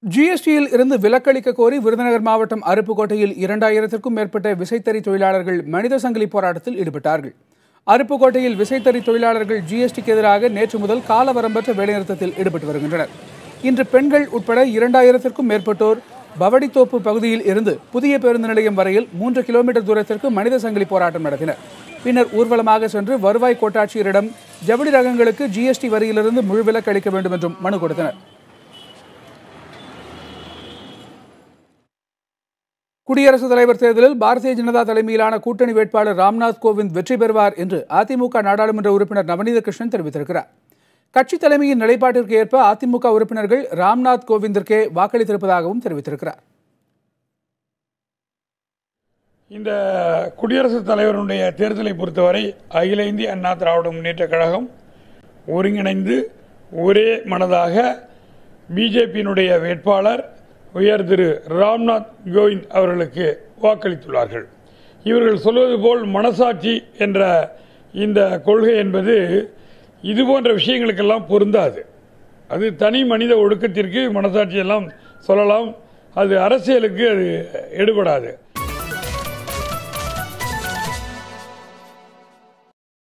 ஜிஎஸ்டியில் இருந்து விலக்களிக்க கோரி விருதுநகர் மாவட்டம் அருப்புக்கோட்டையில் 2000க்கும் மேற்பட்ட விசைத்தறி தொழிலாளர்கள் மனித சங்கிலி போராட்டத்தில் ஈடுபட்டார்கள். அருப்புக்கோட்டையில் விசைத்தறி தொழிலாளர்கள் ஜிஎஸ்டிக்கு எதிராக நேற்று முதல் காலவரம்பற்ற வேலைநிறுத்தத்தில் ஈடுபட்டு வருகின்றனர். இன்று பெண்கள் உட்பட 2000க்கும் மேற்பட்டோர் பவடித்தோப்பு பகுதியில் இருந்து புதிய பேருந்து நிலையம் வரையில் 3 கிலோமீட்டர் தூரத்திற்கு மனித சங்கிலி போராட்டம் நடத்தினர். பின்னர் ஊர்வலமாக சென்று வருவாய் கோட்டாட்சியரிடம் ஜவுளி ரகங்களுக்கு ஜிஎஸ்டி வரியிலிருந்து முழு விலக்கு அளிக்க வேண்டும் என்றும் மனு கொடுத்தனர். குடியரசுத் தலைவர் தேர்தலில் பாரதிய ஜனதா தலைமையிலான கூட்டணி வேட்பாளர் ராம்நாத் கோவிந்த் வெற்றி பெறுவார் என்று அதிமுக நாடாளுமன்ற உறுப்பினர் நவநீத கிருஷ்ணன் தெரிவித்திருக்கிறார். கட்சித் தலைமையின் நிலைப்பாட்டிற்கு ஏற்ப அதிமுக உறுப்பினர்கள் ராம்நாத் கோவிந்திற்கே வாக்களித்திருப்பதாகவும் தெரிவித்திருக்கிறார். இந்த குடியரசுத் தலைவருடைய தேர்தலை பொறுத்தவரை அகில இந்திய அண்ணா திராவிட முன்னேற்ற கழகம் ஒருங்கிணைந்து ஒரே மனதாக பிஜேபியினுடைய வேட்பாளர் உயர் திரு ராம்நாத் கோவிந்த் அவர்களுக்கு வாக்களித்துள்ளார்கள். இவர்கள் சொல்வது போல் மனசாட்சி என்ற இந்த கொள்கை என்பது இதுபோன்ற விஷயங்களுக்கெல்லாம் பொருந்தாது. அது தனி மனித ஒழுக்கத்திற்கு மனசாட்சி எல்லாம் சொல்லலாம், அது அரசியலுக்கு அது எடுபடாது.